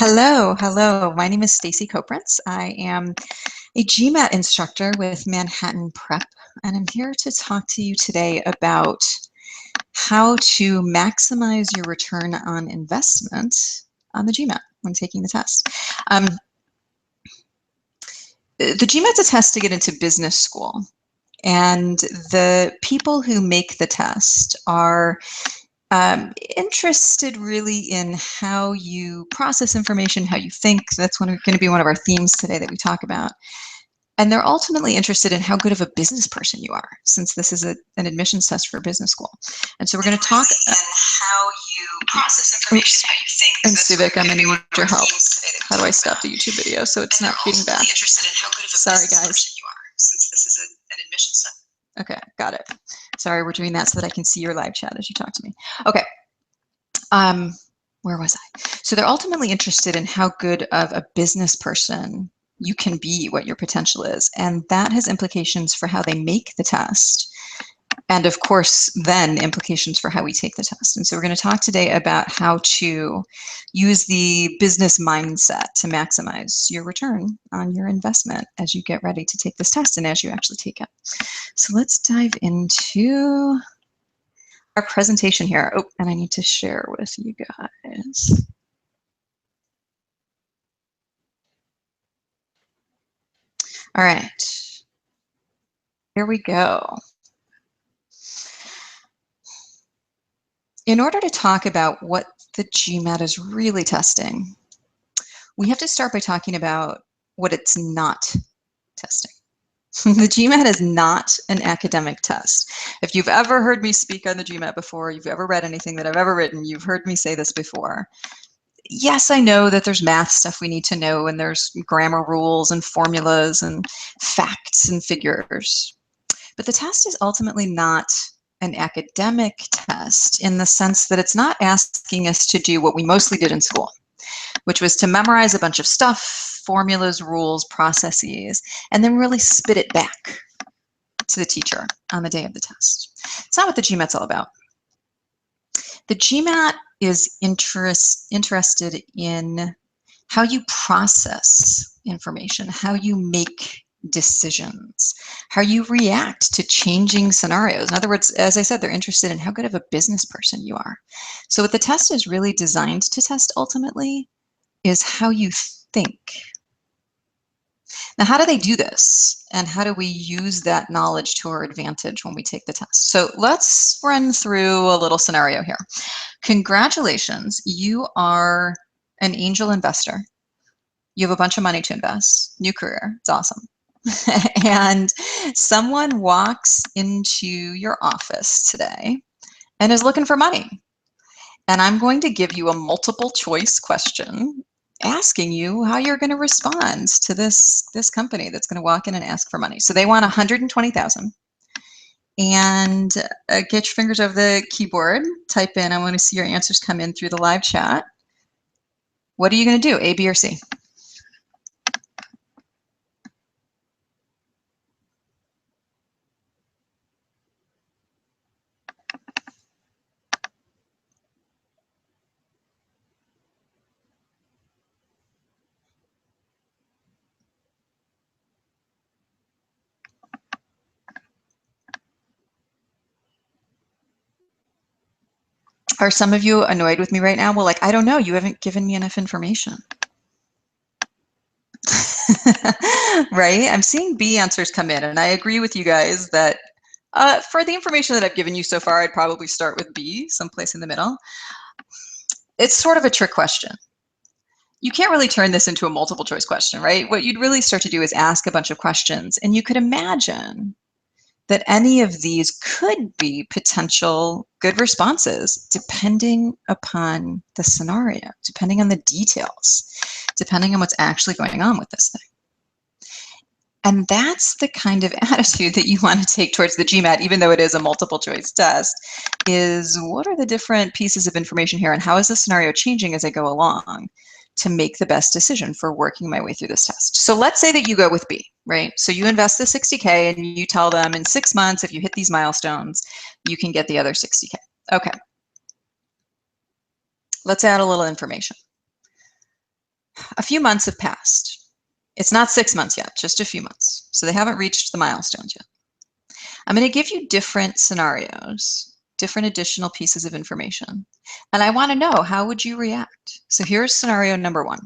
Hello, hello. My name is Stacey Koprince. I am a GMAT instructor with Manhattan Prep, and I'm here to talk to you today about how to maximize your return on investment on the GMAT when taking the test. The GMAT's a test to get into business school, and the people who make the test are interested really in how you process information, how you think. That's going to be one of our themes today that we talk about. And they're ultimately interested in how good of a business person you are, since this is an admissions test for business school. And so we're going to talk how you process information, how you think. And Civic, I'm going to need your help. How do I stop the YouTube video so it's not feeding back? Sorry, guys. Since this is an admissions test. Okay, got it. Sorry, we're doing that so that I can see your live chat as you talk to me. Okay. Where was I? So they're ultimately interested in how good of a business person you can be, what your potential is. And that has implications for how they make the test. And of course, then implications for how we take the test. And so we're going to talk today about how to use the business mindset to maximize your return on your investment as you get ready to take this test and as you actually take it. So let's dive into our presentation here. Oh, and I need to share with you guys. All right, here we go. In order to talk about what the GMAT is really testing, we have to start by talking about what it's not testing. The GMAT is not an academic test. If you've ever heard me speak on the GMAT before, you've ever read anything that I've ever written, you've heard me say this before. Yes, I know that there's math stuff we need to know, and there's grammar rules and formulas and facts and figures. But the test is ultimately not an academic test in the sense that it's not asking us to do what we mostly did in school, which was to memorize a bunch of stuff, formulas, rules, processes, and then really spit it back to the teacher on the day of the test. It's not what the GMAT's all about. The GMAT is interested in how you process information, how you make decisions, how you react to changing scenarios. In other words, as I said, they're interested in how good of a business person you are. So what the test is really designed to test ultimately is how you think. Now, how do they do this? And how do we use that knowledge to our advantage when we take the test? So let's run through a little scenario here. Congratulations, you are an angel investor. You have a bunch of money to invest, new career, it's awesome. And someone walks into your office today and is looking for money. And I'm going to give you a multiple choice question asking you how you're going to respond to this company that's going to walk in and ask for money. So they want 120,000. And get your fingers over the keyboard, type in, I want to see your answers come in through the live chat. What are you going to do, A, B, or C? Are some of you annoyed with me right now? Well, like, I don't know, you haven't given me enough information. Right? I'm seeing B answers come in, and I agree with you guys that for the information that I've given you so far, I'd probably start with B, someplace in the middle. It's sort of a trick question. You can't really turn this into a multiple choice question, right? What you'd really start to do is ask a bunch of questions, and you could imagine that any of these could be potential good responses depending upon the scenario, depending on the details, depending on what's actually going on with this thing. And that's the kind of attitude that you want to take towards the GMAT, even though it is a multiple choice test, is what are the different pieces of information here and how is the scenario changing as I go along to make the best decision for working my way through this test. So let's say that you go with B, right? So you invest the 60K and you tell them in 6 months, if you hit these milestones, you can get the other 60K. Okay. Let's add a little information. a few months have passed. It's not 6 months yet, just a few months. So they haven't reached the milestones yet. I'm going to give you different scenarios, different additional pieces of information. And I want to know, how would you react? So here's scenario number 1.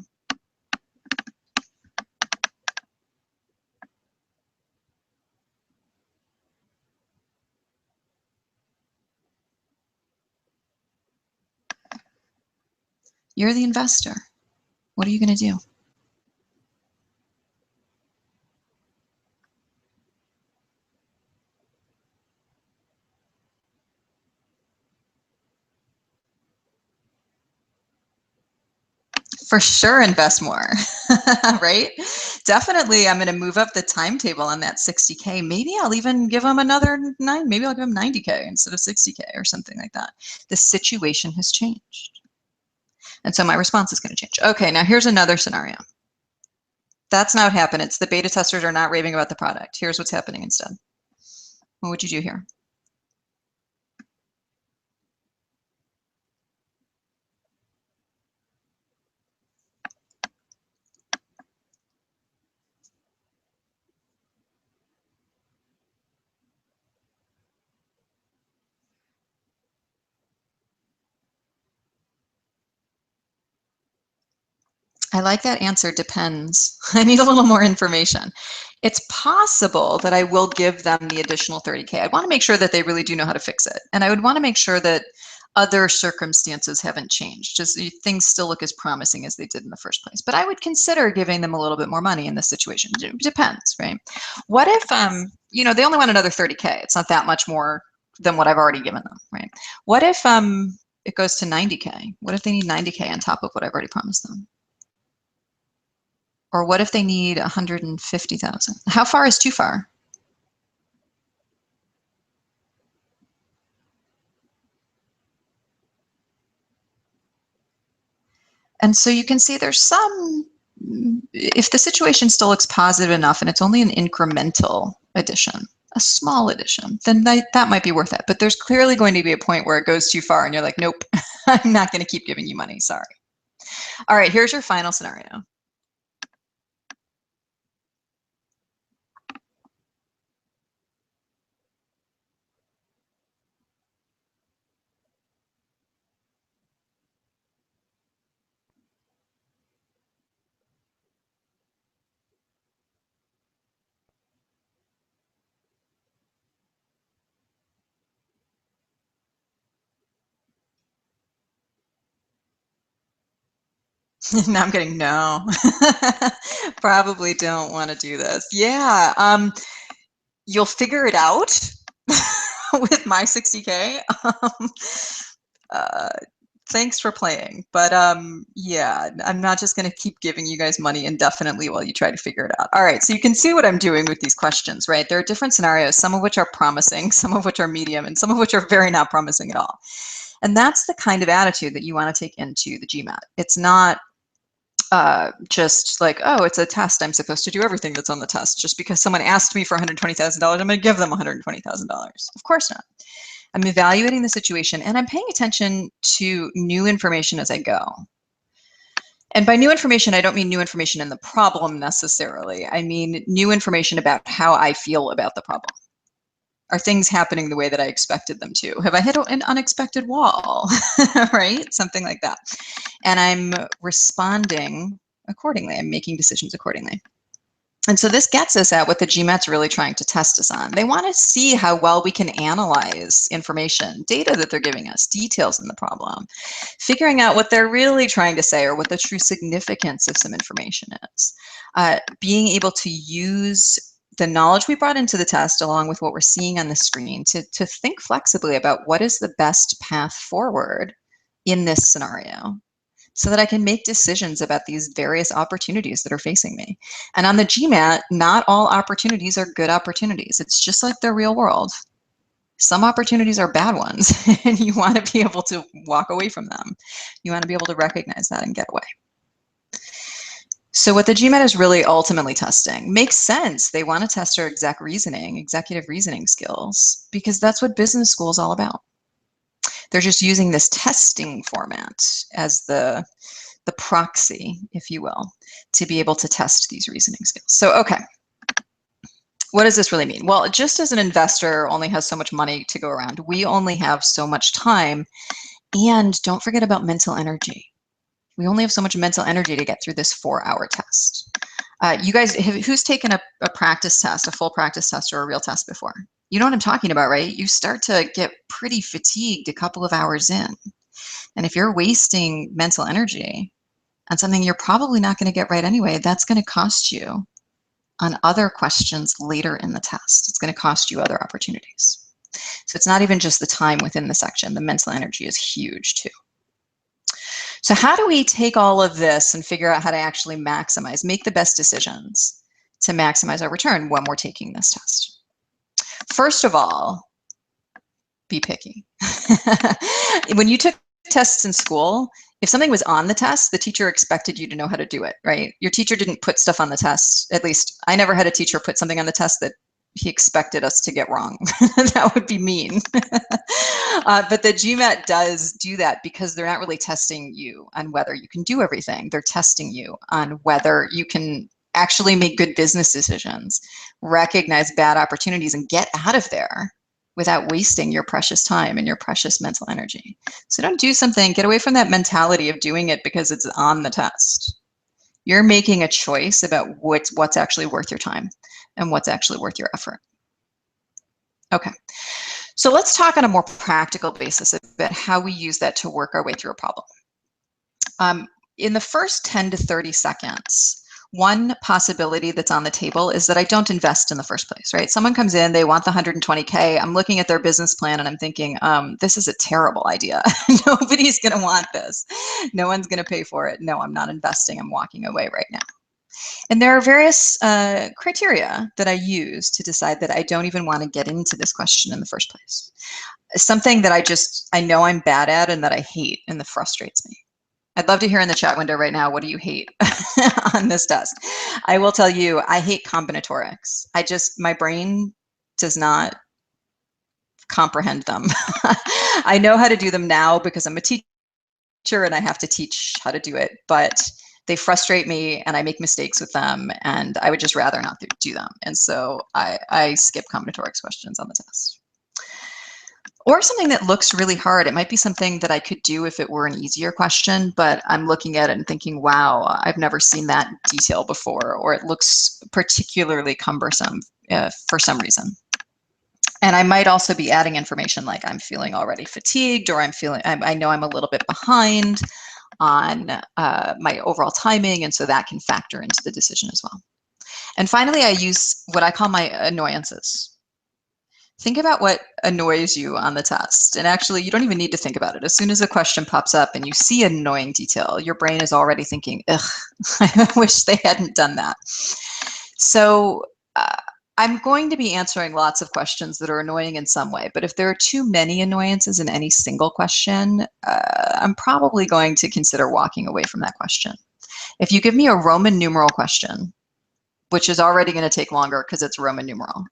You're the investor. What are you going to do? For sure, invest more, right? Definitely, I'm going to move up the timetable on that 60K. Maybe I'll even give them another 9. Maybe I'll give them 90K instead of 60K or something like that. The situation has changed. And so my response is going to change. Okay, now here's another scenario. That's not what happened. It's the beta testers are not raving about the product. Here's what's happening instead. What would you do here? I like that answer, depends. I need a little more information. It's possible that I will give them the additional 30K. I want to make sure that they really do know how to fix it. And I would want to make sure that other circumstances haven't changed. Just things still look as promising as they did in the first place. But I would consider giving them a little bit more money in this situation. It depends, right? What if, they only want another 30K? It's not that much more than what I've already given them, right? What if it goes to 90K? What if they need 90K on top of what I've already promised them? Or what if they need 150,000? How far is too far? And so you can see there's some, if the situation still looks positive enough and it's only an incremental addition, a small addition, then that might be worth it. But there's clearly going to be a point where it goes too far and you're like, nope, I'm not going to keep giving you money. Sorry. All right, here's your final scenario. Now I'm getting no. Probably don't want to do this. Yeah, you'll figure it out with my 60K. Uh, thanks for playing, but yeah, I'm not just going to keep giving you guys money indefinitely while you try to figure it out. All right, so you can see what I'm doing with these questions, right? There are different scenarios, some of which are promising, some of which are medium, and some of which are very not promising at all. And that's the kind of attitude that you want to take into the GMAT. It's not just like, oh, it's a test, I'm supposed to do everything that's on the test. Just because someone asked me for $120,000, I'm going to give them $120,000. Of course not. I'm evaluating the situation and I'm paying attention to new information as I go. And by new information, I don't mean new information in the problem necessarily. I mean new information about how I feel about the problem. Are things happening the way that I expected them to? Have I hit an unexpected wall, right? Something like that. And I'm responding accordingly. I'm making decisions accordingly. And so this gets us at what the GMAT's really trying to test us on. They want to see how well we can analyze information, data that they're giving us, details in the problem, figuring out what they're really trying to say or what the true significance of some information is. Being able to use the knowledge we brought into the test along with what we're seeing on the screen to think flexibly about what is the best path forward in this scenario, so that I can make decisions about these various opportunities that are facing me. And on the GMAT, not all opportunities are good opportunities. It's just like the real world. Some opportunities are bad ones, and you want to be able to walk away from them. You want to be able to recognize that and get away. So what the GMAT is really ultimately testing makes sense. They want to test our executive reasoning skills, because that's what business school is all about. They're just using this testing format as the the proxy, if you will, to be able to test these reasoning skills. So, okay. What does this really mean? Well, just as an investor only has so much money to go around, we only have so much time. And don't forget about mental energy. We only have so much mental energy to get through this 4-hour test. You guys, who's taken a practice test, a full practice test or a real test before? You know what I'm talking about, right? You start to get pretty fatigued a couple of hours in. And if you're wasting mental energy on something you're probably not going to get right anyway, that's going to cost you on other questions later in the test. It's going to cost you other opportunities. So it's not even just the time within the section. The mental energy is huge too. So how do we take all of this and figure out how to actually maximize, make the best decisions to maximize our return when we're taking this test? First of all, be picky. When you took tests in school, if something was on the test, the teacher expected you to know how to do it, right? Your teacher didn't put stuff on the test. At least I never had a teacher put something on the test that he expected us to get wrong. That would be mean. But the GMAT does do that because they're not really testing you on whether you can do everything. They're testing you on whether you can actually make good business decisions, recognize bad opportunities, and get out of there without wasting your precious time and your precious mental energy. So don't do something, get away from that mentality of doing it because it's on the test. You're making a choice about what's actually worth your time and what's actually worth your effort. Okay, so let's talk on a more practical basis about how we use that to work our way through a problem. In the first 10 to 30 seconds, one possibility that's on the table is that I don't invest in the first place, right? Someone comes in, they want the 120K. I'm looking at their business plan and I'm thinking, this is a terrible idea. Nobody's going to want this. No one's going to pay for it. No, I'm not investing. I'm walking away right now. And there are various criteria that I use to decide that I don't even want to get into this question in the first place. Something that I know I'm bad at and that I hate and that frustrates me. I'd love to hear in the chat window right now, what do you hate on this test? I will tell you, I hate combinatorics. My brain does not comprehend them. I know how to do them now because I'm a teacher and I have to teach how to do it, but they frustrate me and I make mistakes with them and I would just rather not do them. And so I skip combinatorics questions on the test. Or something that looks really hard. It might be something that I could do if it were an easier question, but I'm looking at it and thinking, wow, I've never seen that detail before, or it looks particularly cumbersome for some reason. And I might also be adding information like I'm feeling already fatigued, or I know I'm a little bit behind on my overall timing, and so that can factor into the decision as well. And finally, I use what I call my annoyances. Think about what annoys you on the test. And actually, you don't even need to think about it. As soon as a question pops up and you see an annoying detail, your brain is already thinking, ugh, I wish they hadn't done that. So I'm going to be answering lots of questions that are annoying in some way. But if there are too many annoyances in any single question, I'm probably going to consider walking away from that question. If you give me a Roman numeral question, which is already going to take longer because it's Roman numeral,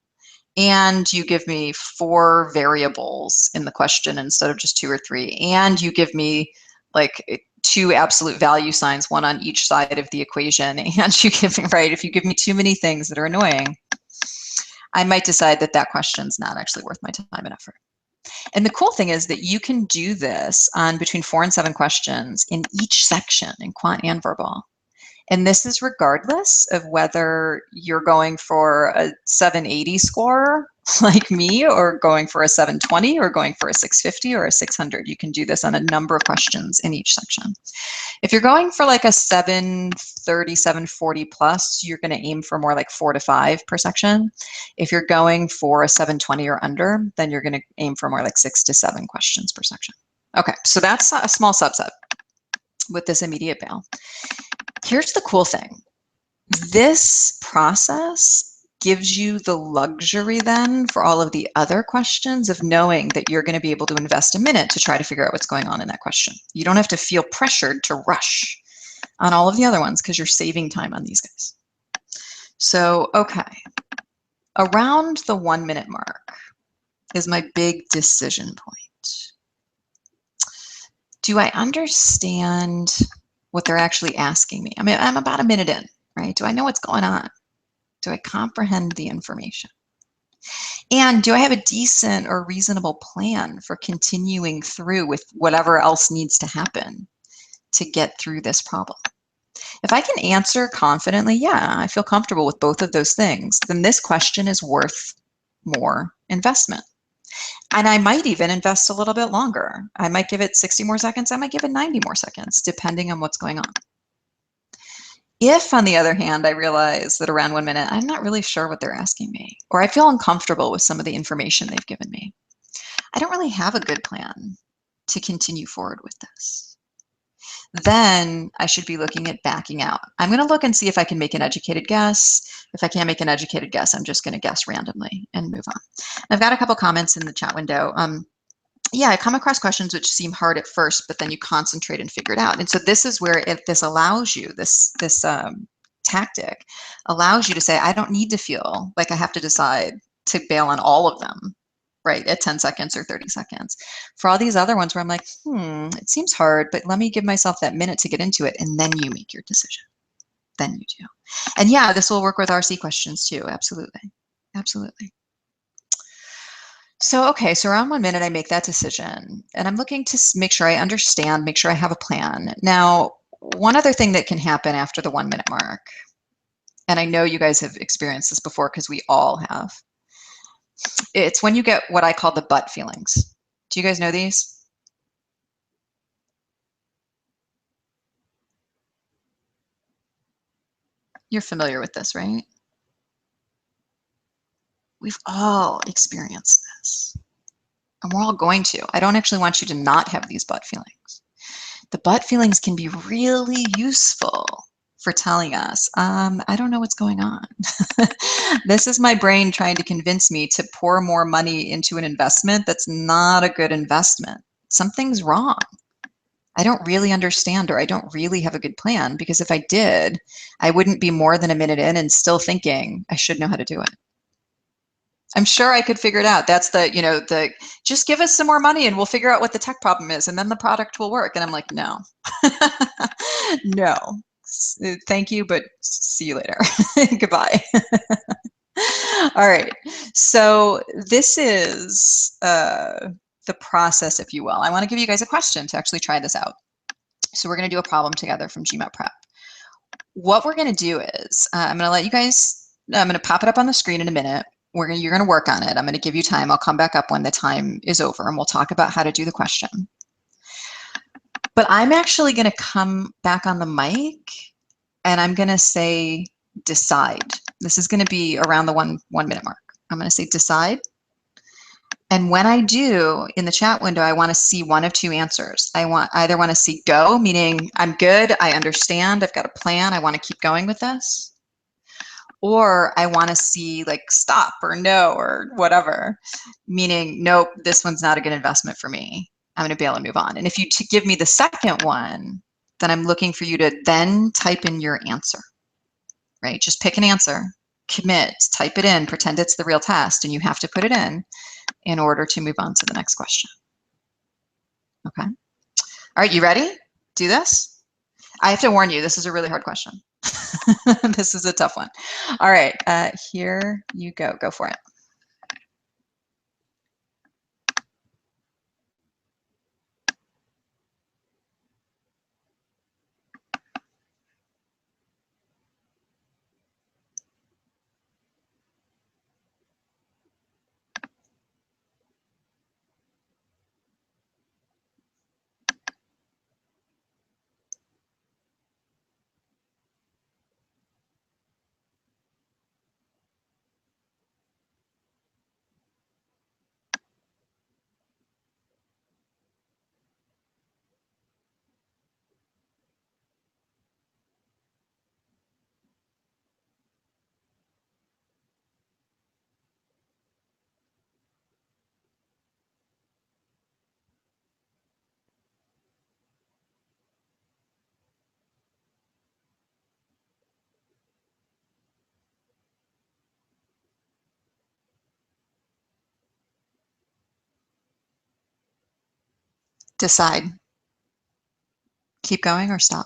and you give me 4 variables in the question instead of just 2 or 3, and you give me like 2 absolute value signs, one on each side of the equation, and you give me, right, if you give me too many things that are annoying, I might decide that that question's not actually worth my time and effort. And the cool thing is that you can do this on between 4 and 7 questions in each section, in quant and verbal. And this is regardless of whether you're going for a 780 score like me, or going for a 720, or going for a 650 or a 600. You can do this on a number of questions in each section. If you're going for like a 730, 740 plus, you're going to aim for more like 4 to 5 per section. If you're going for a 720 or under, then you're going to aim for more like 6 to 7 questions per section. Okay, so that's a small subset with this immediate bail. Here's the cool thing. This process gives you the luxury then for all of the other questions of knowing that you're going to be able to invest a minute to try to figure out what's going on in that question. You don't have to feel pressured to rush on all of the other ones because you're saving time on these guys. So, okay, around the 1 minute mark is my big decision point. Do I understand what they're actually asking me? I mean, I'm about a minute in, right? Do I know what's going on? Do I comprehend the information? And do I have a decent or reasonable plan for continuing through with whatever else needs to happen to get through this problem? If I can answer confidently, yeah, I feel comfortable with both of those things, then this question is worth more investment. And I might even invest a little bit longer. I might give it 60 more seconds. I might give it 90 more seconds, depending on what's going on. If, on the other hand, I realize that around 1 minute, I'm not really sure what they're asking me, or I feel uncomfortable with some of the information they've given me, I don't really have a good plan to continue forward with this. Then I should be looking at backing out. I'm going to look and see if I can make an educated guess. If I can't make an educated guess, I'm just going to guess randomly and move on. I've got a couple comments in the chat window. Yeah, I come across questions which seem hard at first, but then you concentrate and figure it out. And so this is where this allows you, this tactic allows you to say, I don't need to feel like I have to decide to bail on all of them, right, at 10 seconds or 30 seconds. For all these other ones where I'm like, it seems hard, but let me give myself that minute to get into it, and then you make your decision. Then you do. And yeah, this will work with RC questions too. Absolutely. Absolutely. So, okay, so around 1 minute, I make that decision, and I'm looking to make sure I understand, make sure I have a plan. Now, one other thing that can happen after the 1 minute mark, and I know you guys have experienced this before because we all have, it's when you get what I call the butt feelings. Do you guys know these? You're familiar with this, right? We've all experienced this, and we're all going to. I don't actually want you to not have these butt feelings. The butt feelings can be really useful for telling us, I don't know what's going on. This is my brain trying to convince me to pour more money into an investment that's not a good investment. Something's wrong. I don't really understand, or I don't really have a good plan, because if I did, I wouldn't be more than a minute in and still thinking I should know how to do it. I'm sure I could figure it out. That's the just give us some more money and we'll figure out what the tech problem is and then the product will work. And I'm like, no, no, thank you, but see you later. Goodbye. All right. So this is the process, if you will. I want to give you guys a question to actually try this out. So we're going to do a problem together from GMAT Prep. What we're going to do is I'm going to let you guys, I'm going to pop it up on the screen in a minute. You're going to work on it. I'm going to give you time. I'll come back up when the time is over and we'll talk about how to do the question. But I'm actually going to come back on the mic and I'm going to say decide. This is going to be around the one minute mark. I'm going to say decide. And when I do, in the chat window, I want to see one of two answers. I either want to see go, meaning I'm good, I understand, I've got a plan, I want to keep going with this. Or I want to see like stop or no or whatever, meaning nope, this one's not a good investment for me. I'm going to be able to move on. And if you give me the second one, then I'm looking for you to then type in your answer, right? Just pick an answer, commit, type it in, pretend it's the real test, and you have to put it in order to move on to the next question. Okay. All right, you ready? Do this? I have to warn you, this is a really hard question. This is a tough one. All right, here you go. Go for it. Decide. Keep going or stop.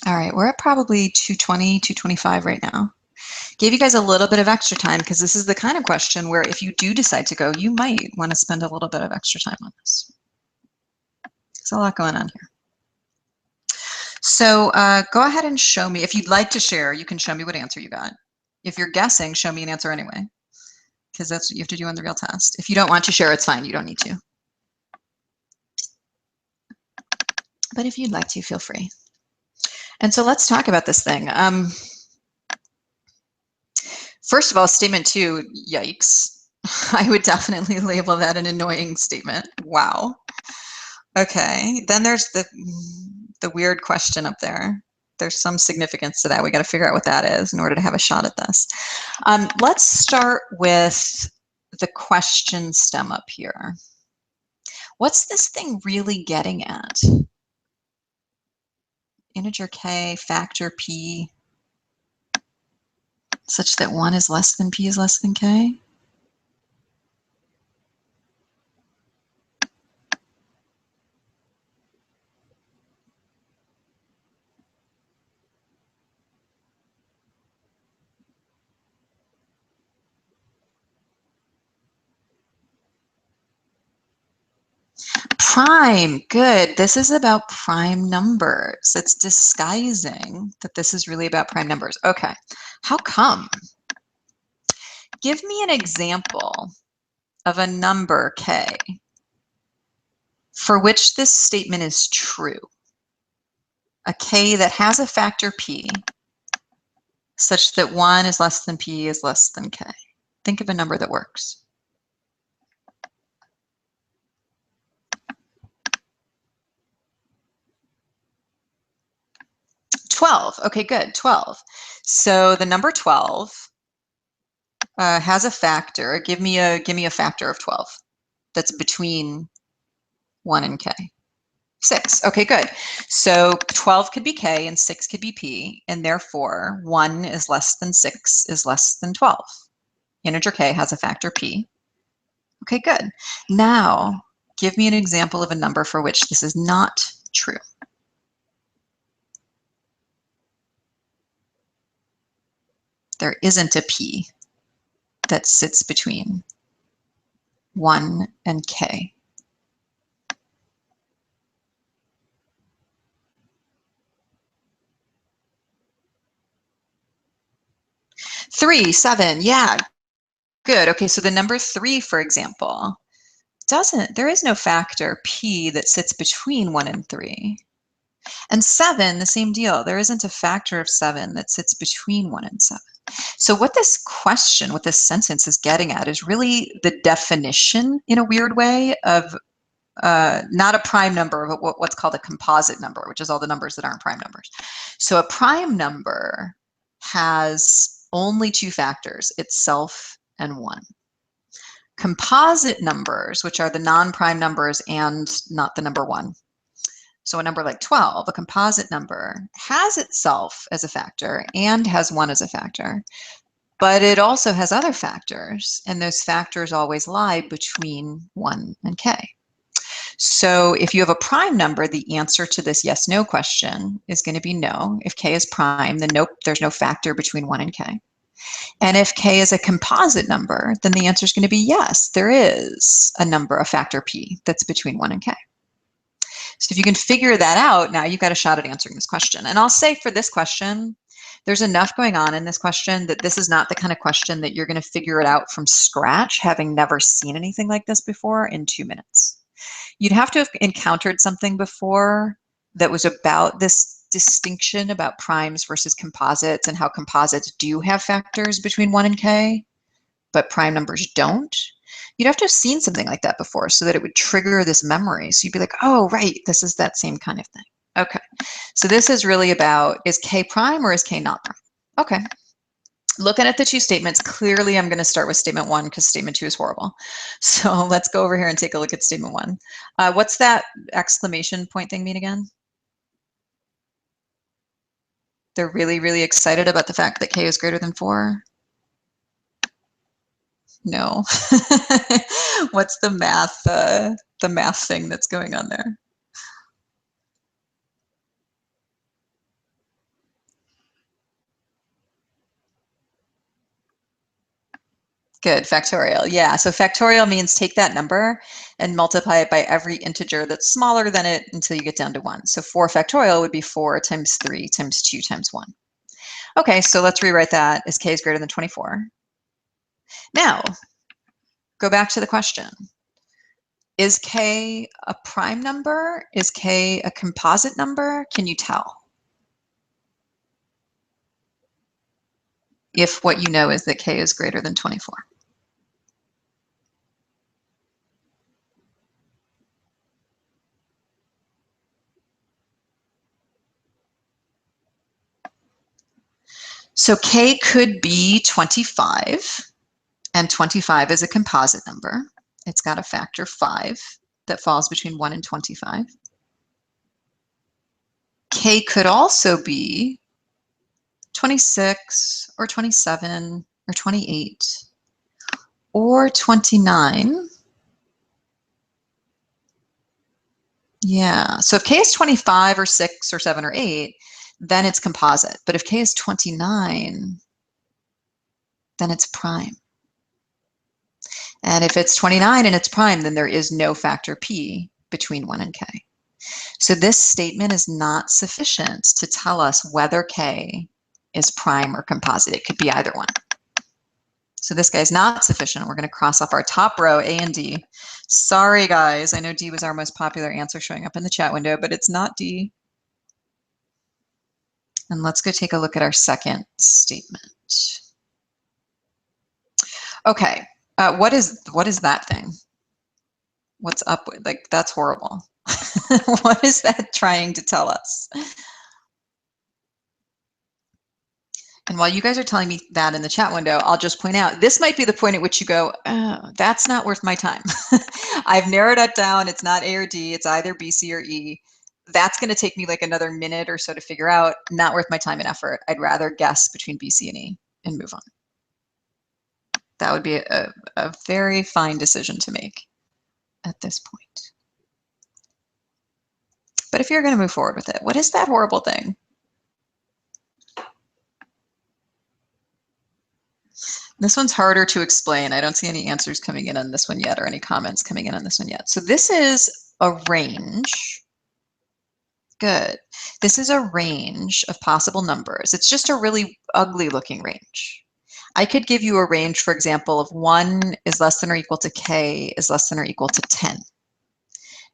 All right, we're at probably 220, 225 right now. Gave you guys a little bit of extra time because this is the kind of question where if you do decide to go, you might want to spend a little bit of extra time on this. There's a lot going on here. So go ahead and show me. If you'd like to share, you can show me what answer you got. If you're guessing, show me an answer anyway, because that's what you have to do on the real test. If you don't want to share, it's fine. You don't need to. But if you'd like to, feel free. And so let's talk about this thing. First of all, statement 2, yikes. I would definitely label that an annoying statement. Wow. Okay, then there's the weird question up there. There's some significance to that. We got to figure out what that is in order to have a shot at this. Let's start with the question stem up here. What's this thing really getting at? Integer k, factor p, such that 1 is less than p is less than k? Prime, good. This is about prime numbers. It's disguising that this is really about prime numbers. Okay, how come? Give me an example of a number k for which this statement is true. A k that has a factor p such that 1 is less than p is less than k. Think of a number that works. 12. Okay, good. 12. So the number 12 has a factor. Give me a factor of 12 that's between 1 and k. 6. Okay, good. So 12 could be k and 6 could be p, and therefore 1 is less than 6 is less than 12. Integer k has a factor p. Okay, good. Now, give me an example of a number for which this is not true. There isn't a p that sits between 1 and k. Three, 7, yeah, good. Okay, so the number 3, for example, there is no factor p that sits between 1 and 3. And 7, the same deal. There isn't a factor of 7 that sits between 1 and 7. So what this question, what this sentence is getting at is really the definition, in a weird way, of not a prime number, but what's called a composite number, which is all the numbers that aren't prime numbers. So a prime number has only 2 factors, itself and 1. Composite numbers, which are the non-prime numbers and not the number 1. So a number like 12, a composite number, has itself as a factor and has 1 as a factor, but it also has other factors, and those factors always lie between 1 and k. So if you have a prime number, the answer to this yes/no question is going to be no. If k is prime, then nope, there's no factor between 1 and k. And if k is a composite number, then the answer is going to be yes, there is a number, a factor p, that's between 1 and k. So if you can figure that out, now you've got a shot at answering this question. And I'll say for this question, there's enough going on in this question that this is not the kind of question that you're going to figure it out from scratch, having never seen anything like this before, in 2 minutes. You'd have to have encountered something before that was about this distinction about primes versus composites and how composites do have factors between 1 and k, but prime numbers don't. You'd have to have seen something like that before so that it would trigger this memory. So you'd be like, oh, right, this is that same kind of thing. Okay, so this is really about, is k prime or is k not prime? Okay, looking at the 2 statements, clearly I'm going to start with statement 1 because statement 2 is horrible. So let's go over here and take a look at statement 1. What's that exclamation point thing mean again? They're really, really excited about the fact that k is greater than 4? No. What's the math thing that's going on there? Good, factorial. Yeah, so factorial means take that number and multiply it by every integer that's smaller than it until you get down to 1. So 4 factorial would be 4 times 3 times 2 times 1. Okay, so let's rewrite that as k is greater than 24. Now, go back to the question. Is k a prime number? Is k a composite number? Can you tell? If what you know is that k is greater than 24. So k could be 25, and 25 is a composite number. It's got a factor 5 that falls between 1 and 25. K could also be 26 or 27 or 28 or 29. Yeah, so if k is 25 or 6 or 7 or 8, then it's composite. But if k is 29, then it's prime. And if it's 29 and it's prime, then there is no factor p between 1 and k. So this statement is not sufficient to tell us whether k is prime or composite. It could be either one. So this guy's not sufficient. We're going to cross off our top row, A and D. Sorry, guys. I know D was our most popular answer showing up in the chat window, but it's not D. And let's go take a look at our second statement. Okay, what is that thing? What's up with, like, that's horrible. What is that trying to tell us? And while you guys are telling me that in the chat window, I'll just point out, this might be the point at which you go, oh, that's not worth my time. I've narrowed it down. It's not A or D. It's either B, C, or E. That's going to take me like another minute or so to figure out. Not worth my time and effort. I'd rather guess between B, C, and E and move on. That would be a very fine decision to make at this point. But if you're going to move forward with it, what is that horrible thing? This one's harder to explain. I don't see any answers coming in on this one yet or any comments coming in on this one yet. So this is a range. Good. This is a range of possible numbers. It's just a really ugly looking range. I could give you a range, for example, of 1 is less than or equal to k is less than or equal to 10.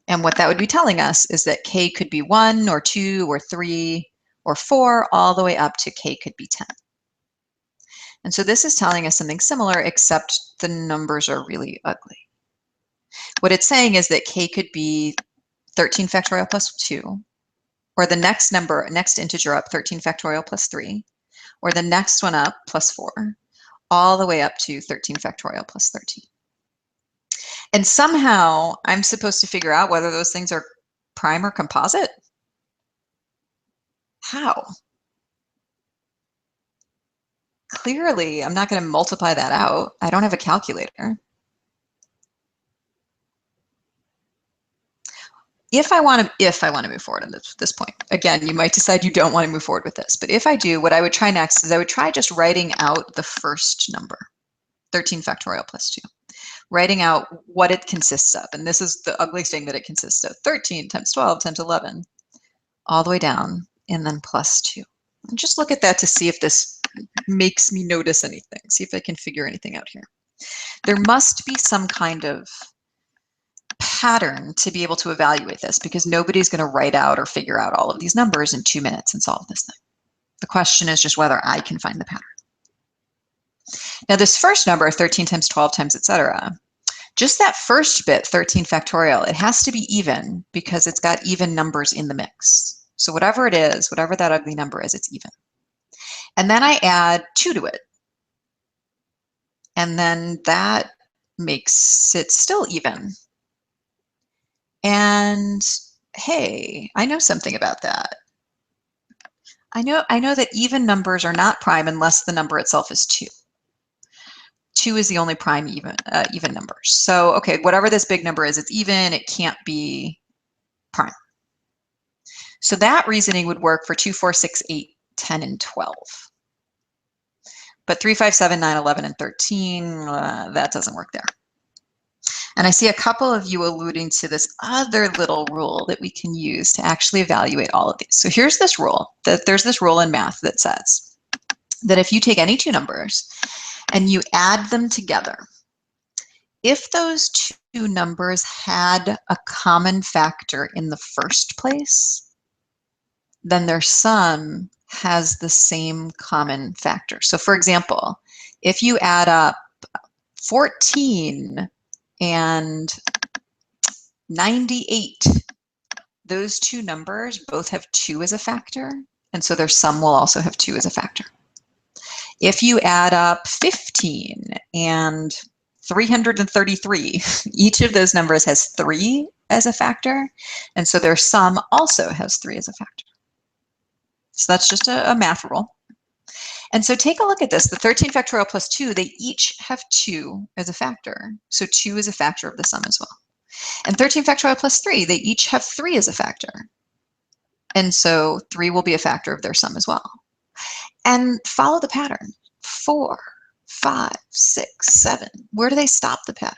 And what that would be telling us is that k could be 1 or 2 or 3 or 4 all the way up to k could be 10. And so this is telling us something similar, except the numbers are really ugly. What it's saying is that k could be 13 factorial plus 2, or the next integer up, 13 factorial plus 3, or the next one up, plus 4, all the way up to 13 factorial plus 13. And somehow I'm supposed to figure out whether those things are prime or composite? How? Clearly, I'm not going to multiply that out. I don't have a calculator. If I want to move forward at this point, again, you might decide you don't want to move forward with this. But if I do, what I would try next is I would try just writing out the first number, 13 factorial plus 2. Writing out what it consists of. And this is the ugliest thing that it consists of. 13 times 12 times 11, all the way down, and then plus 2. And just look at that to see if this makes me notice anything. See if I can figure anything out here. There must be some kind of pattern to be able to evaluate this, because nobody's going to write out or figure out all of these numbers in 2 minutes and solve this thing. The question is just whether I can find the pattern. Now this first number, 13 times 12 times etc., just that first bit, 13 factorial, it has to be even because it's got even numbers in the mix. So whatever it is, whatever that ugly number is, it's even. And then I add 2 to it. And then that makes it still even. And hey, I know something about that. I know that even numbers are not prime unless the number itself is 2. 2 is the only prime even number. So, okay, whatever this big number is, it's even, it can't be prime. So that reasoning would work for 2, 4, 6, 8, 10, and 12. But 3, 5, 7, 9, 11, and 13, that doesn't work there. And I see a couple of you alluding to this other little rule that we can use to actually evaluate all of these. So here's this rule, that there's this rule in math that says that if you take any two numbers and you add them together, if those two numbers had a common factor in the first place, then their sum has the same common factor. So for example, if you add up 14 and 98, those two numbers both have 2 as a factor, and so their sum will also have 2 as a factor. If you add up 15 and 333, each of those numbers has 3 as a factor, and so their sum also has 3 as a factor. So that's just a math rule. And so take a look at this. The 13 factorial plus 2, they each have 2 as a factor. So 2 is a factor of the sum as well. And 13 factorial plus 3, they each have 3 as a factor. And so 3 will be a factor of their sum as well. And follow the pattern. 4, 5, 6, 7. Where do they stop the pattern?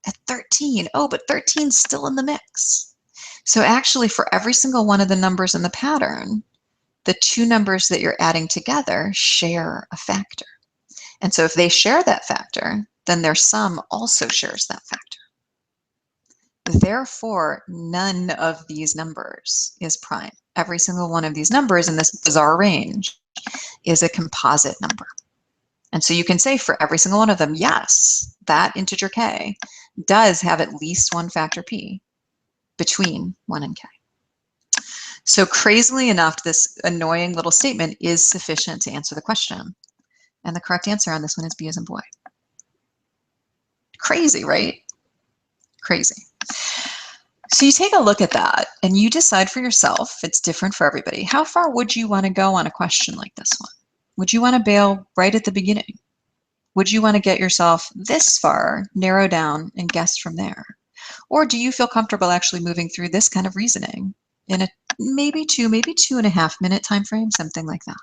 At 13. Oh, but 13's still in the mix. So actually, for every single one of the numbers in the pattern, the two numbers that you're adding together share a factor. And so if they share that factor, then their sum also shares that factor. Therefore, none of these numbers is prime. Every single one of these numbers in this bizarre range is a composite number. And so you can say for every single one of them, yes, that integer k does have at least one factor p between 1 and k. So crazily enough, this annoying little statement is sufficient to answer the question. And the correct answer on this one is B as in boy. Crazy, right? Crazy. So you take a look at that and you decide for yourself, it's different for everybody. How far would you want to go on a question like this one? Would you want to bail right at the beginning? Would you want to get yourself this far, narrow down, and guess from there? Or do you feel comfortable actually moving through this kind of reasoning in a maybe 2.5 minute time frame, something like that?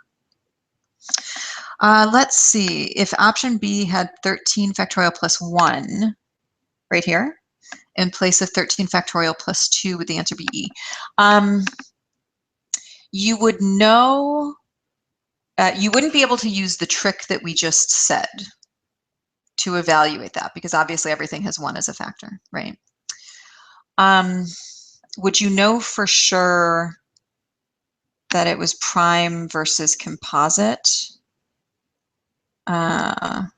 Let's see, if option B had 13 factorial plus 1 right here in place of 13 factorial plus 2, would the answer be E? You would know, you wouldn't be able to use the trick that we just said to evaluate that, because obviously everything has 1 as a factor, right? Would you know for sure that it was prime versus composite? I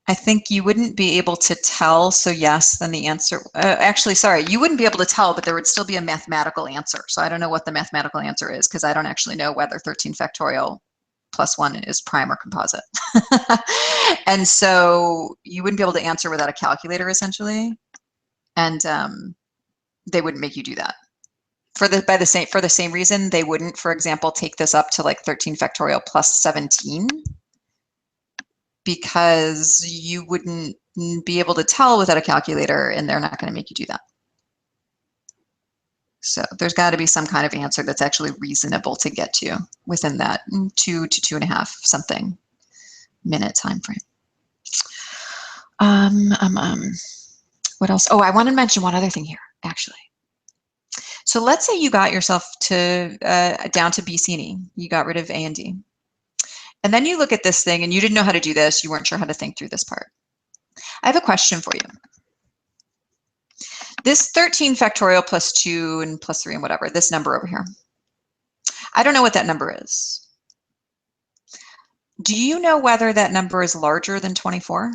think you wouldn't be able to tell, so yes, then the answer, actually, sorry, you wouldn't be able to tell, but there would still be a mathematical answer. So I don't know what the mathematical answer is, because I don't actually know whether 13 factorial plus 1 is prime or composite. And so you wouldn't be able to answer without a calculator, essentially. And they wouldn't make you do that. For the same reason, they wouldn't, for example, take this up to like 13 factorial plus 17, because you wouldn't be able to tell without a calculator, and they're not going to make you do that. So there's got to be some kind of answer that's actually reasonable to get to within that 2 to 2.5 something minute time frame. What else? Oh, I want to mention one other thing here, actually. So let's say you got yourself to down to B, C, and E. You got rid of A and D. And then you look at this thing and you didn't know how to do this. You weren't sure how to think through this part. I have a question for you. This 13 factorial plus 2 and plus 3 and whatever, this number over here, I don't know what that number is. Do you know whether that number is larger than 24?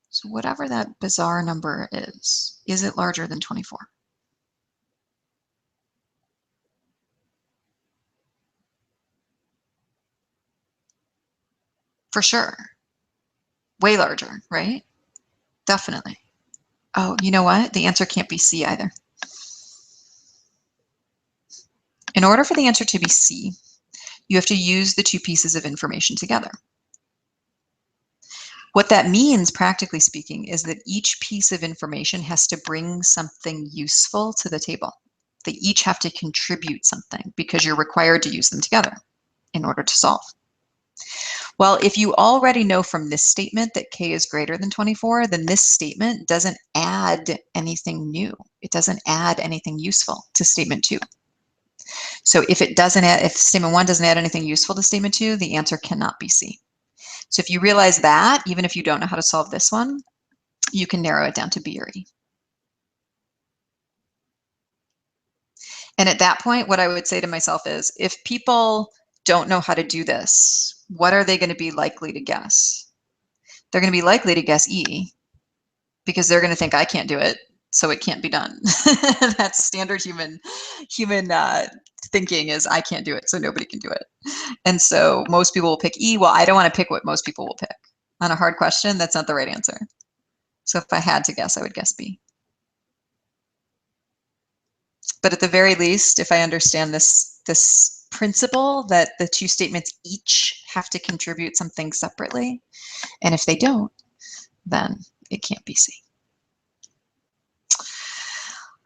So whatever that bizarre number is it larger than 24? For sure. Way larger, right? Definitely. Oh, you know what? The answer can't be C either. In order for the answer to be C, you have to use the two pieces of information together. What that means, practically speaking, is that each piece of information has to bring something useful to the table. They each have to contribute something because you're required to use them together in order to solve. Well, if you already know from this statement that k is greater than 24, then this statement doesn't add anything new. It doesn't add anything useful to statement 2. So if statement 1 doesn't add anything useful to statement 2, the answer cannot be C. So if you realize that, even if you don't know how to solve this one, you can narrow it down to B or E. And at that point, what I would say to myself is, if people don't know how to do this, what are they going to be likely to guess? They're going to be likely to guess E, because they're going to think I can't do it, so it can't be done. That's standard human thinking, is I can't do it, so nobody can do it. And so most people will pick E. Well, I don't want to pick what most people will pick. On a hard question, that's not the right answer. So if I had to guess, I would guess B. But at the very least, if I understand this principle that the two statements each have to contribute something separately, and if they don't, then it can't be C.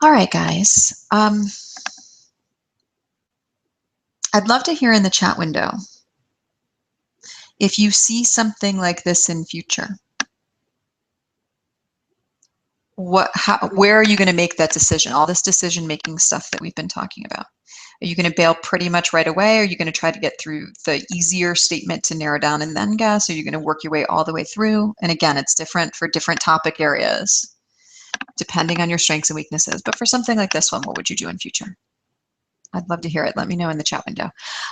All right, guys. I'd love to hear in the chat window if you see something like this in future. Where are you going to make that decision? All this decision-making stuff that we've been talking about. Are you going to bail pretty much right away? Are you going to try to get through the easier statement to narrow down and then guess? Are you going to work your way all the way through? And again, it's different for different topic areas, depending on your strengths and weaknesses. But for something like this one, what would you do in future? I'd love to hear it. Let me know in the chat window.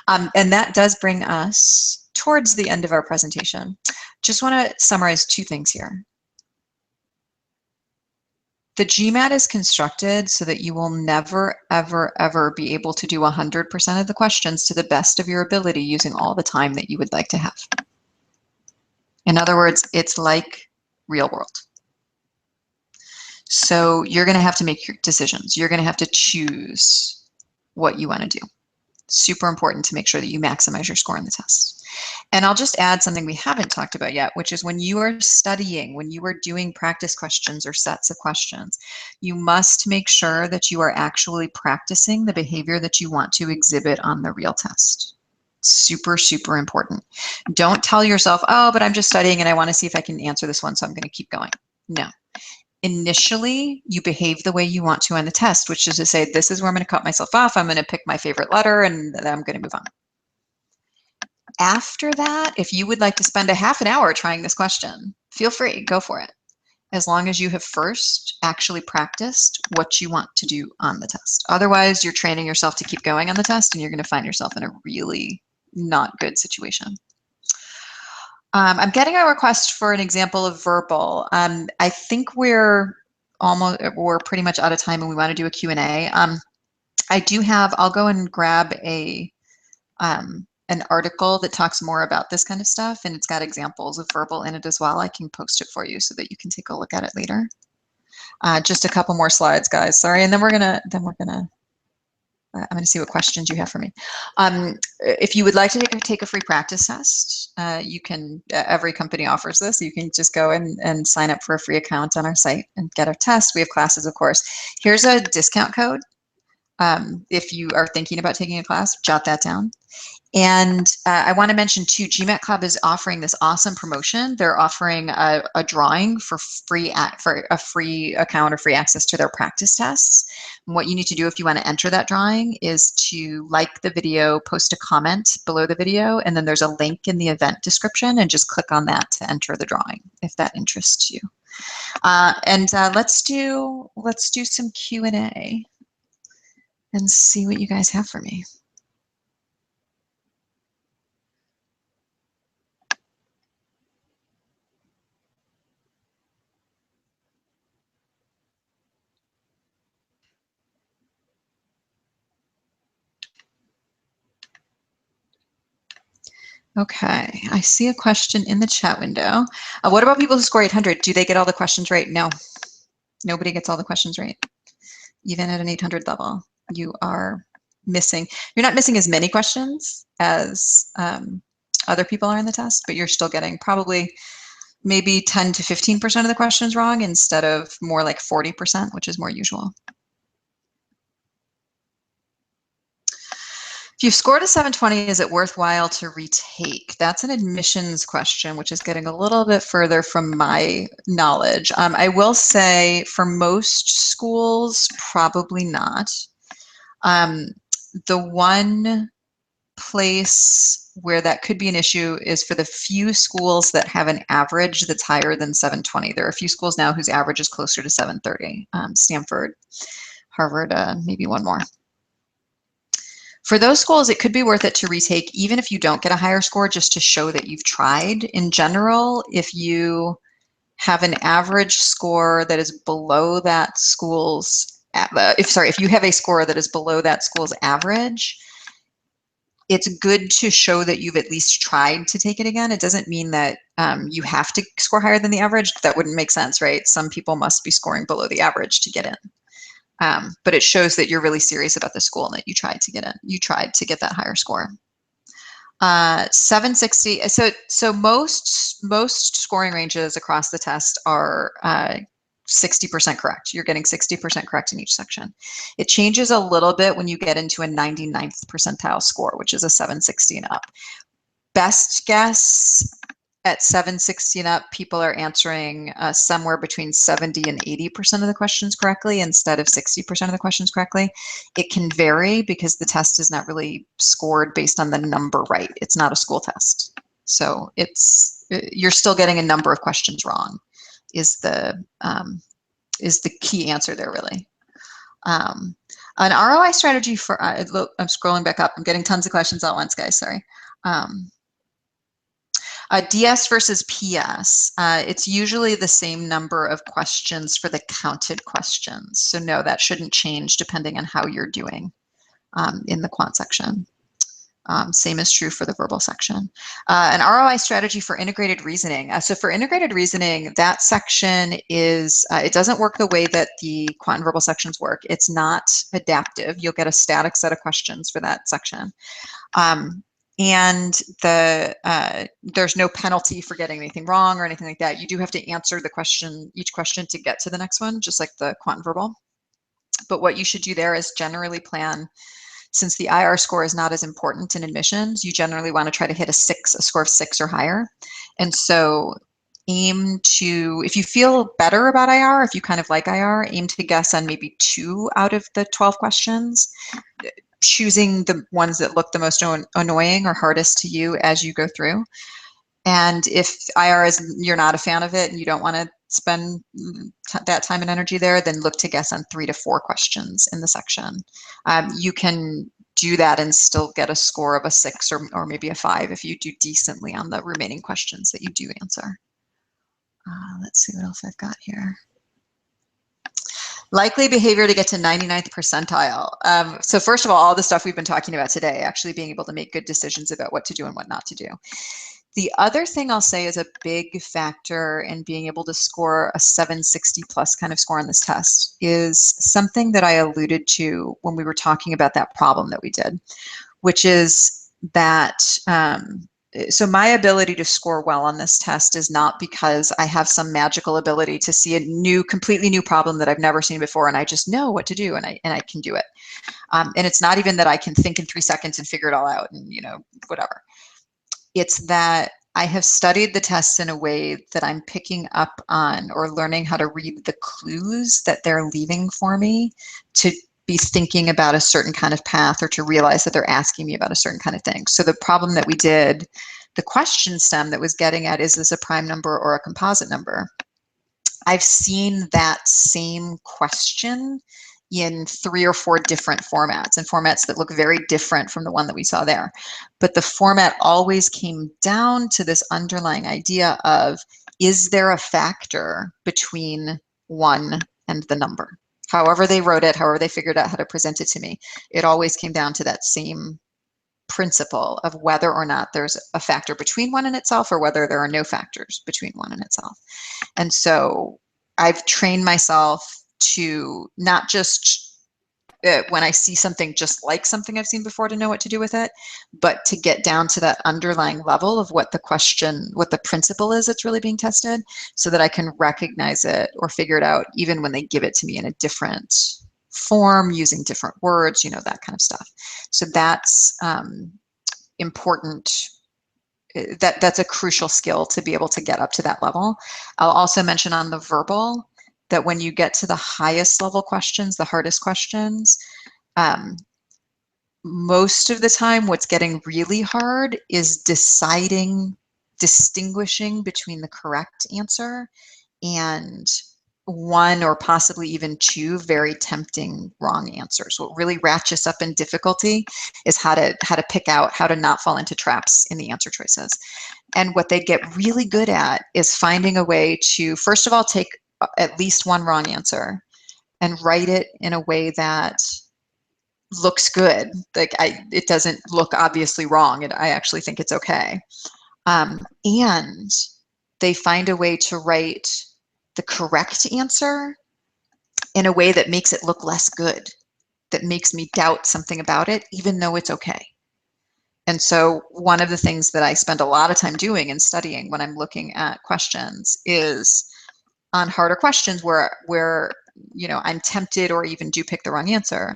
And that does bring us towards the end of our presentation. Just want to summarize 2 things here. The GMAT is constructed so that you will never, ever, ever be able to do 100% of the questions to the best of your ability using all the time that you would like to have. In other words, it's like real world. So you're going to have to make your decisions. You're going to have to choose what you want to do. Super important to make sure that you maximize your score on the test. And I'll just add something we haven't talked about yet, which is when you are studying, when you are doing practice questions or sets of questions, you must make sure that you are actually practicing the behavior that you want to exhibit on the real test. Super, super important. Don't tell yourself, oh, but I'm just studying and I want to see if I can answer this one, so I'm going to keep going. No. Initially, you behave the way you want to on the test, which is to say, this is where I'm going to cut myself off. I'm going to pick my favorite letter and then I'm going to move on. After that, if you would like to spend a half an hour trying this question, feel free, go for it. As long as you have first actually practiced what you want to do on the test. Otherwise, you're training yourself to keep going on the test and you're going to find yourself in a really not good situation. I'm getting a request for an example of verbal. I think we're pretty much out of time and we want to do a Q&A. I'll go and grab an article that talks more about this kind of stuff, and it's got examples of verbal in it as well. I can post it for you so that you can take a look at it later. Just a couple more slides, guys. Sorry, and I'm gonna see what questions you have for me. If you would like to take a free practice test, you can. Every company offers this. You can just go and sign up for a free account on our site and get a test. We have classes, of course. Here's a discount code. If you are thinking about taking a class, jot that down. And I want to mention too, GMAT Club is offering this awesome promotion. They're offering a drawing for a free account or free access to their practice tests. And what you need to do if you want to enter that drawing is to like the video, post a comment below the video, and then there's a link in the event description, and just click on that to enter the drawing if that interests you. Let's do some Q&A and see what you guys have for me. Okay, I see a question in the chat window. What about people who score 800? Do they get all the questions right? No, nobody gets all the questions right. Even at an 800 level, you are missing. You're not missing as many questions as other people are in the test, but you're still getting probably maybe 10 to 15% of the questions wrong instead of more like 40%, which is more usual. If you've scored a 720, is it worthwhile to retake? That's an admissions question, which is getting a little bit further from my knowledge. I will say for most schools, probably not. The one place where that could be an issue is for the few schools that have an average that's higher than 720. There are a few schools now whose average is closer to 730. Stanford, Harvard, maybe one more. For those schools, it could be worth it to retake, even if you don't get a higher score, just to show that you've tried. In general, if you have an average score that is below that school's, if you have a score that is below that school's average, it's good to show that you've at least tried to take it again. It doesn't mean that you have to score higher than the average. That wouldn't make sense, right? Some people must be scoring below the average to get in. But it shows that you're really serious about the school and that you tried to get in. You tried to get that higher score. 760. So most scoring ranges across the test are 60% correct. You're getting 60% correct in each section. It changes a little bit when you get into a 99th percentile score, which is a 760 and up. Best guess, at 760 and up, people are answering somewhere between 70 and 80% of the questions correctly instead of 60% of the questions correctly. It can vary because the test is not really scored based on the number right. It's not a school test. So you're still getting a number of questions wrong is the key answer there, really. An ROI strategy for, I'm scrolling back up. I'm getting tons of questions at once, guys, sorry. DS versus PS, it's usually the same number of questions for the counted questions. So no, that shouldn't change depending on how you're doing in the quant section. Same is true for the verbal section. An ROI strategy for integrated reasoning. So for integrated reasoning, that section is, it doesn't work the way that the quant and verbal sections work. It's not adaptive. You'll get a static set of questions for that section. And there's no penalty for getting anything wrong or anything like that. You do have to answer the question, each question, to get to the next one, just like the quant and verbal. But what you should do there is generally plan, since the IR score is not as important in admissions, you generally want to try to hit a score of 6 or higher. And so aim to, if you feel better about IR, if you kind of like IR, aim to guess on maybe 2 out of the 12 questions, choosing the ones that look the most annoying or hardest to you as you go through. And if IR you're not a fan of it and you don't want to spend that time and energy there, then look to guess on 3 to 4 questions in the section. You can do that and still get a score of a 6 or maybe a 5 if you do decently on the remaining questions that you do answer. Let's see what else I've got here. Likely behavior to get to 99th percentile. So first of all the stuff we've been talking about today, actually being able to make good decisions about what to do and what not to do. The other thing I'll say is a big factor in being able to score a 760 plus kind of score on this test is something that I alluded to when we were talking about that problem that we did, which is that so my ability to score well on this test is not because I have some magical ability to see a completely new problem that I've never seen before and I just know what to do and I can do it. And it's not even that I can think in 3 seconds and figure it all out and, you know, whatever. It's that I have studied the tests in a way that I'm picking up on or learning how to read the clues that they're leaving for me to be thinking about a certain kind of path or to realize that they're asking me about a certain kind of thing. So the problem that we did, the question stem that was getting at, is this a prime number or a composite number? I've seen that same question in 3 or 4 different formats and formats that look very different from the one that we saw there. But the format always came down to this underlying idea of, is there a factor between 1 and the number? However they wrote it, however they figured out how to present it to me, it always came down to that same principle of whether or not there's a factor between 1 and itself or whether there are no factors between 1 and itself. And so I've trained myself to not just when I see something just like something I've seen before to know what to do with it, but to get down to that underlying level of what the question, what the principle is that's really being tested, so that I can recognize it or figure it out even when they give it to me in a different form, using different words, you know, that kind of stuff. So that's important. That's a crucial skill to be able to get up to that level. I'll also mention on the verbal that when you get to the highest level questions, the hardest questions, most of the time what's getting really hard is distinguishing between the correct answer and one or possibly even two very tempting wrong answers. What really ratchets up in difficulty is how to pick out how to not fall into traps in the answer choices. And what they get really good at is finding a way to, first of all, take at least one wrong answer and write it in a way that looks good. Like it doesn't look obviously wrong. I actually think it's okay. And they find a way to write the correct answer in a way that makes it look less good, that makes me doubt something about it, even though it's okay. And so one of the things that I spend a lot of time doing and studying when I'm looking at questions is on harder questions where you know, I'm tempted or even do pick the wrong answer.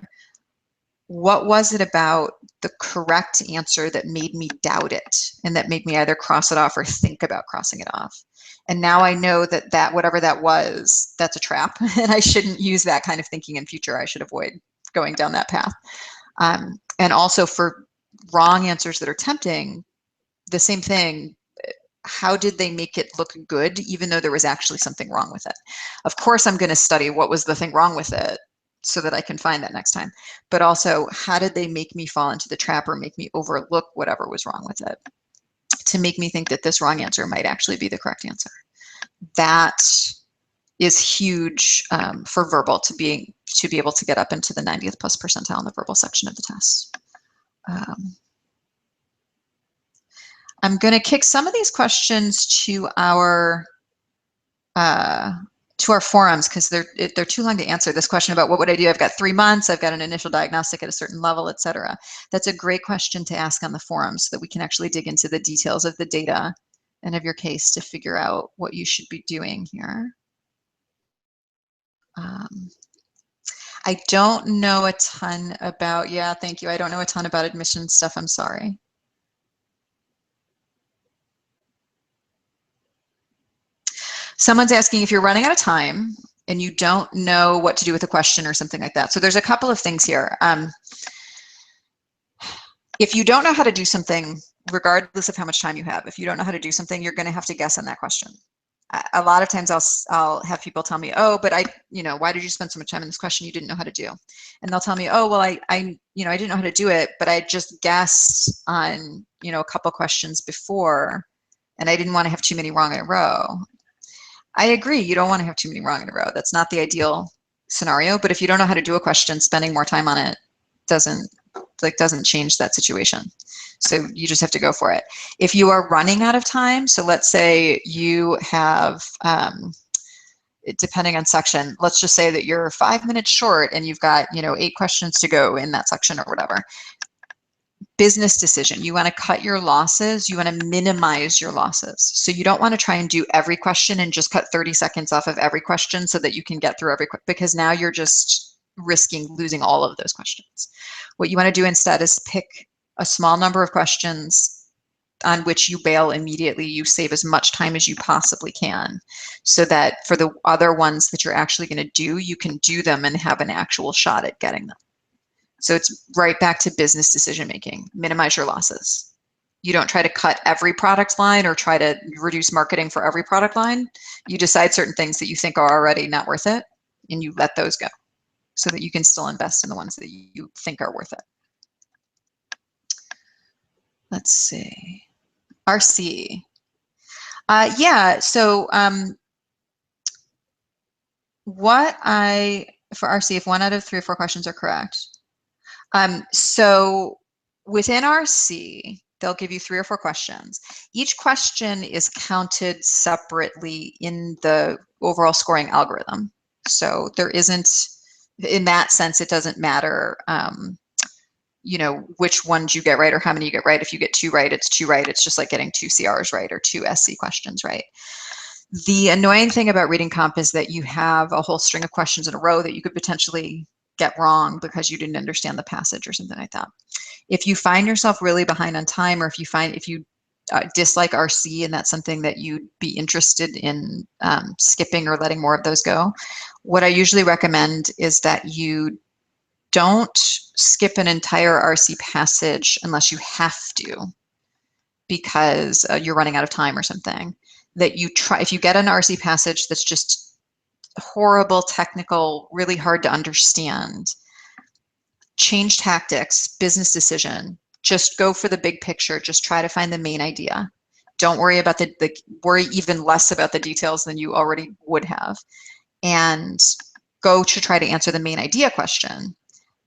What was it about the correct answer that made me doubt it and that made me either cross it off or think about crossing it off? And now I know that whatever that was, that's a trap, and I shouldn't use that kind of thinking in future. I should avoid going down that path. And also for wrong answers that are tempting, the same thing. How did they make it look good, even though there was actually something wrong with it? Of course, I'm going to study what was the thing wrong with it so that I can find that next time. But also, how did they make me fall into the trap or make me overlook whatever was wrong with it to make me think that this wrong answer might actually be the correct answer? That is huge for verbal, to be able to get up into the 90th plus percentile in the verbal section of the test. I'm going to kick some of these questions to our forums because they're too long to answer. This question about what would I do? I've got 3 months. I've got an initial diagnostic at a certain level, etc. That's a great question to ask on the forums so that we can actually dig into the details of the data and of your case to figure out what you should be doing here. I don't know a ton about, yeah, thank you. I don't know a ton about admission stuff. I'm sorry. Someone's asking if you're running out of time and you don't know what to do with a question or something like that. So there's a couple of things here. If you don't know how to do something, regardless of how much time you have, if you don't know how to do something, you're going to have to guess on that question. A lot of times I'll have people tell me, oh, but why did you spend so much time on this question you didn't know how to do? And they'll tell me, oh, well, I didn't know how to do it, but I just guessed on, a couple questions before, and I didn't want to have too many wrong in a row. I agree. You don't want to have too many wrong in a row. That's not the ideal scenario. But if you don't know how to do a question, spending more time on it doesn't change that situation. So you just have to go for it. If you are running out of time, so let's say you have, depending on section, let's just say that you're 5 minutes short and you've got 8 questions to go in that section or whatever. Business decision. You want to cut your losses. You want to minimize your losses. So you don't want to try and do every question and just cut 30 seconds off of every question so that you can get through because now you're just risking losing all of those questions. What you want to do instead is pick a small number of questions on which you bail immediately. You save as much time as you possibly can so that for the other ones that you're actually going to do, you can do them and have an actual shot at getting them. So it's right back to business decision making. Minimize your losses. You don't try to cut every product line or try to reduce marketing for every product line. You decide certain things that you think are already not worth it, and you let those go so that you can still invest in the ones that you think are worth it. Let's see. RC. Yeah, so for RC, if 1 out of 3 or 4 questions are correct, so within RC, they'll give you 3 or 4 questions. Each question is counted separately in the overall scoring algorithm. So there isn't in that sense, it doesn't matter, you know, which ones you get right or how many you get right. If you get 2 right, it's 2 right. It's just like getting 2 CRs right or 2 SC questions right. The annoying thing about reading comp is that you have a whole string of questions in a row that you could potentially get wrong because you didn't understand the passage or something like that. If you find yourself really behind on time, or if you dislike RC and that's something that you'd be interested in skipping or letting more of those go, what I usually recommend is that you don't skip an entire RC passage unless you have to, because you're running out of time or something. That you try, if you get an RC passage that's just horrible, technical, really hard to understand, change tactics, business decision, just go for the big picture, just try to find the main idea. Don't worry about worry even less about the details than you already would have, and go to try to answer the main idea question,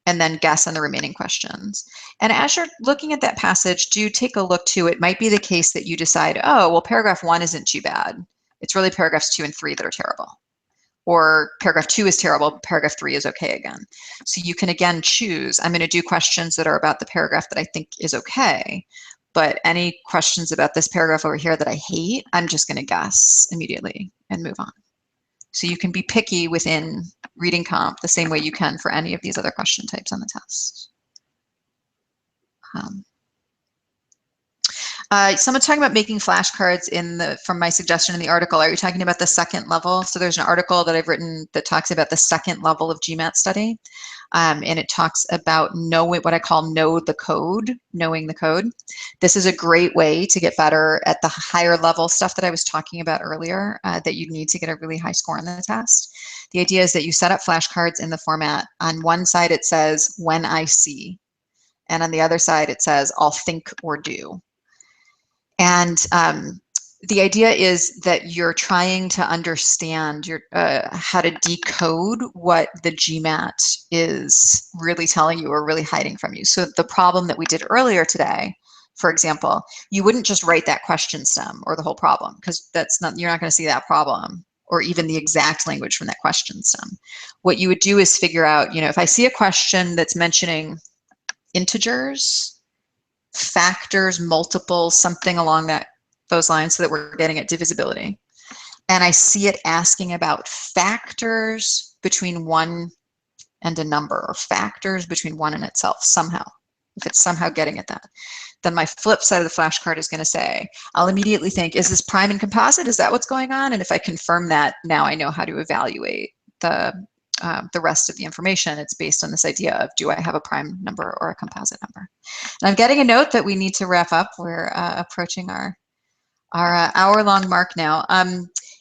and then guess on the remaining questions. And as you're looking at that passage, do take a look too. It might be the case that you decide, oh, well, paragraph 1 isn't too bad. It's really paragraphs 2 and 3 that are terrible. Or paragraph 2 is terrible, paragraph 3 is okay again. So you can again choose, I'm going to do questions that are about the paragraph that I think is okay, but any questions about this paragraph over here that I hate, I'm just going to guess immediately and move on. So you can be picky within reading comp the same way you can for any of these other question types on the test. Someone talking about making flashcards from my suggestion in the article. Are you talking about the second level? So there's an article that I've written that talks about the second level of GMAT study. And it talks about what I call knowing the code. This is a great way to get better at the higher level stuff that I was talking about earlier, that you need to get a really high score on the test. The idea is that you set up flashcards in the format. On one side, it says, when I see. And on the other side, it says, I'll think or do. And the idea is that you're trying to understand how to decode what the GMAT is really telling you or really hiding from you. So the problem that we did earlier today, for example, you wouldn't just write that question stem or the whole problem, because you're not going to see that problem or even the exact language from that question stem. What you would do is figure out, if I see a question that's mentioning integers, factors, multiples, something along those lines, so that we're getting at divisibility. And I see it asking about factors between 1 and a number, or factors between 1 and itself somehow. If it's somehow getting at that, then my flip side of the flashcard is going to say, I'll immediately think, is this prime and composite? Is that what's going on? And if I confirm that, now I know how to evaluate the rest of the information. It's based on this idea of, do I have a prime number or a composite number? And I'm getting a note that we need to wrap up. We're approaching our hour-long mark now.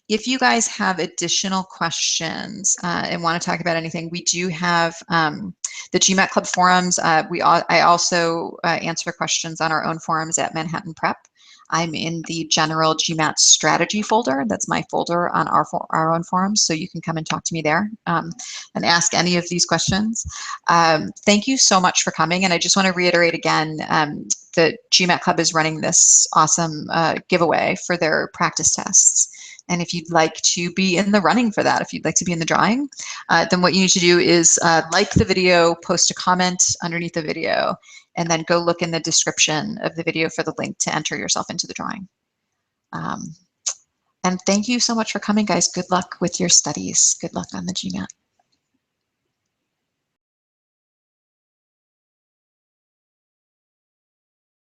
If you guys have additional questions and want to talk about anything, we do have the GMAT Club forums. I also answer questions on our own forums at Manhattan Prep. I'm in the general GMAT strategy folder. That's my folder on our own forums, so you can come and talk to me there and ask any of these questions. Thank you so much for coming, and I just want to reiterate again, the GMAT Club is running this awesome giveaway for their practice tests. And if you'd like to be in the running for that, if you'd like to be in the drawing, then what you need to do is like the video, post a comment underneath the video, and then go look in the description of the video for the link to enter yourself into the drawing. And thank you so much for coming, guys. Good luck with your studies. Good luck on the GMAT.